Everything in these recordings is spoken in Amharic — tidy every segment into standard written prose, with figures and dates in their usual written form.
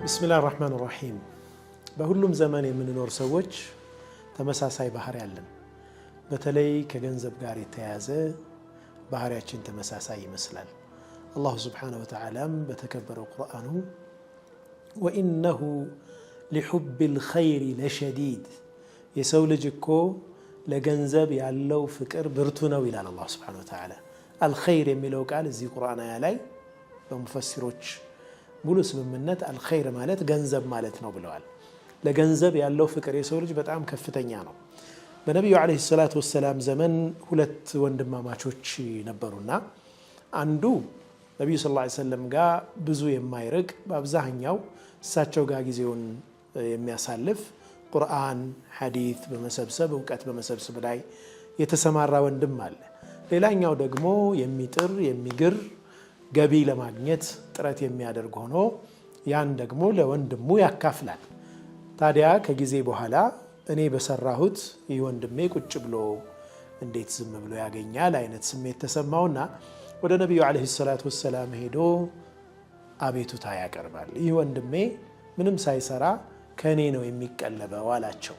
بسم الله الرحمن الرحيم በሁሉም ዘመን የምንኖር ሰዎች ተመሳሳይ ባህሪ አለን በተለይ ከገንዘብ ጋር የተያያዘ ባህሪያችን ተመሳሳይ ይመስላል አላህ Subhanahu Wa Ta'ala በተከበረው ቁርአኑ وانه لحب الخير لشديد የሰው ልጅ እኮ ለገንዘብ ያለው ፍቅር ብርቱ ነው ይላል አላህ Subhanahu Wa Ta'ala الخير የሚለው ቃል እዚህ ቁርአን አያ ላይ በሙፈሲሮች ሙሉ ስምምነት الخير ማለት ገንዘብ ማለት ነው ብለዋል ለገንዘብ ያለው ፍቅር የሰው ልጅ በጣም ከፍተኛ ነው በነብዩ አለይሂ ሰላቱ ወሰለም ዘመን ሁለት ወንድማማቾች ነበሩና አንዱ ነብዩ ሰለላሁ ዐለይሂ ወሰለም ጋር ብዙ የማይርቅ በአብዛኛው እሳቸው ጋር ጊዜውን የሚያሳልፍ ቁርአን ሐዲስ በመሰብሰብ ዕውቀት በመሰብሰብ ላይ የተሰማራ ወንድም አለ ሌላኛው ደግሞ የሚጥር የሚግር ገቢ ለማግኘት ጥረት የሚያደርግ ሆኖ ያን ደግሞ ለወንድሙ ያካፍላል ታዲያ ከጊዜ በኋላ እኔ በሰራሁት ይወንድሜ ቁጭ ብሎ እንዴት ዝም ብሎ ያገኛል አይነት ስሜት ተሰማውና ወደ ነብዩ አለይሂ ሰላቱ ወሰለም ሄዶ አቤቱታ ያቀርባል ይወንድሜ ምንም ሳይሰራ ከኔ ነው የሚቀለበው አላቸው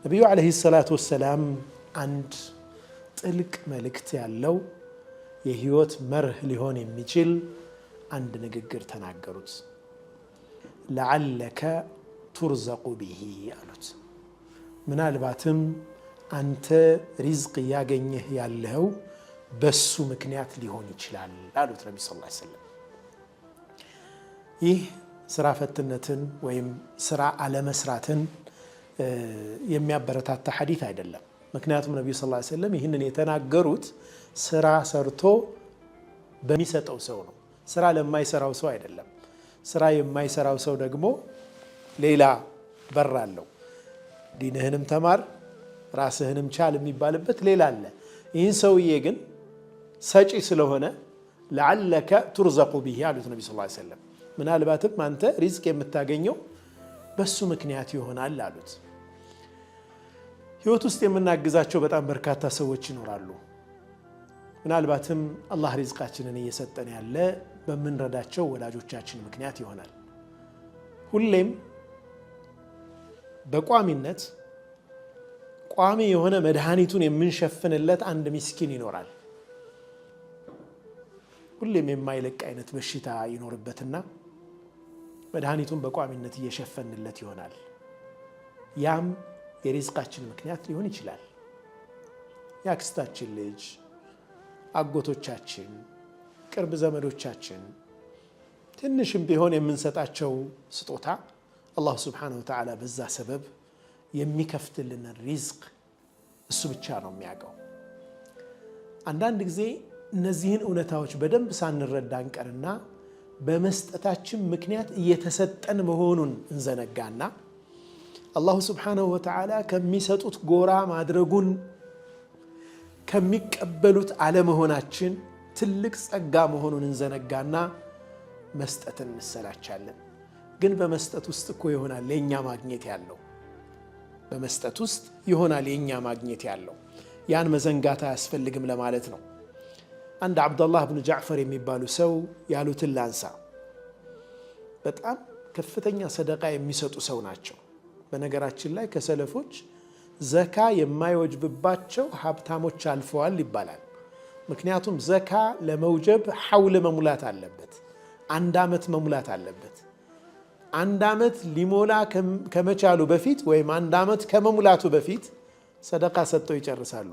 ነብዩ አለይሂ ሰላቱ ወሰለም አንድ ጥልቅ መልእክት ያለው የህይወት መርህ ሊሆን የሚችል አንድ ንግግር ተናገሩት لعلك ترزق به አሉት ምናልባትም አንተ ሪዝቅ ያገኘህ ያለው በሱ ምክንያት ሊሆን ይችላል አሉት ነብዩ ሰለላሁ ዐለይሂ ወሰለም ይህ ስራ ፈትነትን ወይም ስራ አለመስራትን የሚያበረታታ ሐዲስ አይደለም ምክንያቱም ነብዩ ሰለላሁ ዐለይሂ ወሰለም ይህንን የተናገሩት ስራ ሰርቶ በሚሰጠው ሰው ነው ስራ ለማይሰራው ሰው አይደለም ስራ የማይሰራው ሰው ደግሞ ሌላ በራለው ዲንህንም ተማር ራስህንም ቻል የሚባልበት ሌላ አለ ይህን ሰውዬ ግን ሰጪ ስለሆነ لعلك ترزق به አሉት ነብዩ ሰለላሁ ዐለይሂ ወሰለም ምናልባትም አንተ ሪዝቅ የምታገኘው በሱ ምክንያት ይሆናል አሉት ህይወት ውስጥ የምናግዛቸው በጣም በርካታ ሰዎች ይኖራሉ ምናልባትም አላህ ሪዝቃችንን እየሰጠን ያለ በመንረዳቸው ወላጆቻችን ምክንያት ይሆናል ሁሌም በቋሚነት ቋሚ የሆነ መድኃኒቱን የምንሸፍንለት አንድ ምስኪን ይኖራል ሁሌም የማይለቅ አይነት በሽታ ይኖርበትና መድኃኒቱን በቋሚነት እየሸፈንለት ይሆናል ያም የሪዝቃችን ምክንያት ሊሆን ይችላል ያክስታችን ልጅ አጎቶቻችን ቅርብ ዘመዶቻችን ትንሽም ቢሆን የምንሰጣቸው ስጦታ አላህ Subhanahu Wa Ta'ala በዛ ሰበብ የሚከፍትልን ሪዝቅ እሱ ብቻ ነው የሚያውቀው አንዳንድ ጊዜ እነዚህን እውነታዎች በደንብ ሳንረዳ እንቀርና በመስጠታችን ምክንያት እየተሰጠን መሆኑን እንዘነጋና አላህ Subhanahu Wa Ta'ala ከሚሰጡት ጎራ ማድረጉን ከሚቀበሉት አለመሆናችን ትልቅ ጸጋ መሆኑን እንዘነጋና መስጠትን እንሰላቻለን ግን በመስጠት ውስጥ እኮ ይሆናል የኛ ማግኘት ያለው በመስጠት ውስጥ ይሆናል የኛ ማግኘት ያለው ያን መዘንጋት አያስፈልግም ለማለት ነው አንድ አብዱላህ ኢብኑ ጃዕፈር የሚባሉ ሰው ያሉትን ላንሳ በጣም ከፍተኛ ሰደቃ የሚሰጡ ሰው ናቸው በነገራችን ላይ ከሰለፎች ዘካ የማይወጅብባቸው ሀብታሞች አልፈዋል ይባላል ምክንያቱም ዘካ ለመውጀብ ሐውል መሙላት አለበት አንድ አመት መሙላት አለበት አንድ አመት ሊሞላ ከመቻሉ በፊት ወይም አንድ አመት ከመሙላቱ በፊት ሰደቃ ሰጥተው ይጨርሳሉ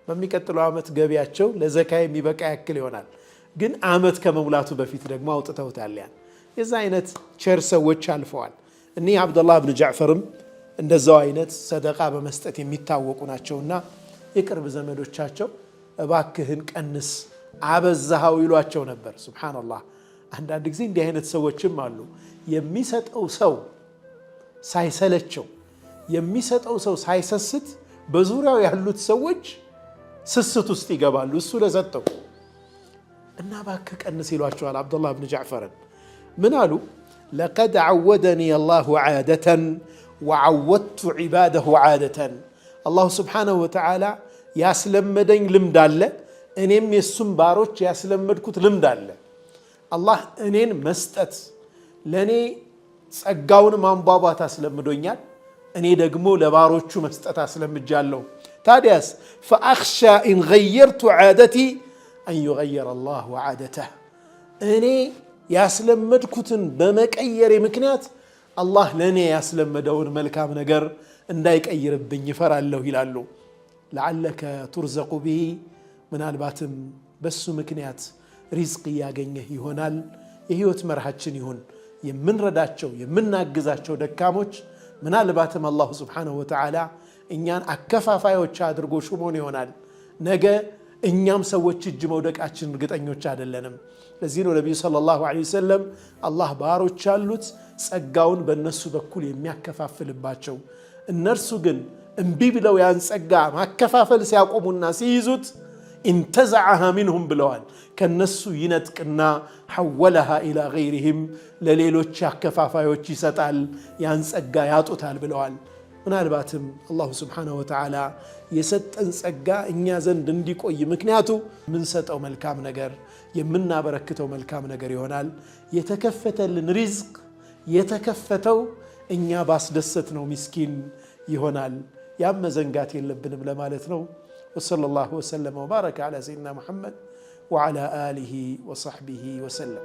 በሚቀጥለው አመት ገቢያቸው ለዘካ የሚበቃ ያክል ይሆናል ግን አመት ከመሙላቱ በፊት ደግሞ አውጥተውታል ያን የዛ አይነት ቸር ሰዎች አልፈዋል እኒ አብዱላህ ኢብኑ ጃዕፈርም እንደዛው አይነት ሰደቃ በመስጠት የሚታወቁ ናቸውና የቅርብ ዘመዶቻቸው እባክህን ቀንስ አበዛው ይሏቸው ነበር ሱብሃንአላህ አንዳንድ ጊዜ እንዲህ አይነት ሰዎችም አሉ የሚሰጠው ሰው ሳይሰለቸው የሚሰጠው ሰው ሳይሰስት በዙሪያው ያሉት ሰዎች ስስት ውስጥ ይገባሉ እሱ ለሰጠው እና እባክህ ቀንስ ይሏቸዋል አብዱላህ ኢብኑ ጃዕፈርን ምን አሉ لقد عودني الله عادة وعودت عباده عادة الله سبحانه وتعالى ያስለመደኝ ልምድ አለ እኔም የሱም ባሮች ያስለመድኩት ልምድ አለ አላህ እኔን መስጠት ለኔ ጸጋውን ማንቧቧት አስለምዶኛል እኔ ደግሞ ለባሮቹ መስጠት አስለምጃለሁ ታዲያስ فأخشى إن غيرت عادتي أن يغير الله عادته እኔ ያስለመድኩትን በመቀየር ምክንያት አላህ ለኔ ያስለመደውን መልካም ነገር እንዳይቀይርብኝ ይፈራለሁ ይላሉ لعلك ترزق به ምናልባትም በሱ ምክንያት ሪዝቅ ያገኘህ ይሆናል የህይወት መርሃችን ይሁን የምንረዳቸው የምናግዛቸው ደካሞች ምናልባትም አላህ Subhanahu Wa Ta'ala እኛን አከፋፋዮች አድርጎ ሹሞን ይሆናል ነገ እኛም ሰዎች እጅ መውደቃችን እርግጠኞች አይደለንም ለዚህ ነው ነብዩ ሰለላሁ ዐለይሂ ወሰለም አላህ ባሮች አሉት ጸጋውን በእነሱ በኩል የሚያከፋፍልባቸው እነርሱ ግን እንቢ ብለው ያን ጸጋ ማከፋፈል ሲያቆሙና ሲይዙት انتزعها منهم ብለዋል ከነሱ ይነጥቅና حولها الى غيرهم ለሌሎች አከፋፋዮች ይሰጣል ያን ጸጋ ያጡታል ብለዋል ምናልባትም አላህ Subhanahu Wa Ta'ala የሰጠን ጸጋ እኛ ዘንድ እንዲቆይ ምክንያቱ ምን ሰጠው መልካም ነገር የምናበረክተው መልካም ነገር ይሆናል የተከፈተልን ሪዝቅ የተከፈተው እኛ ባስደሰት ነው ምስኪን ይሆናል ያም መዘንጋት የለብንም ለማለት ነው وصلى الله وسلم وبارك على سيدنا محمد وعلى آله وصحبه وسلم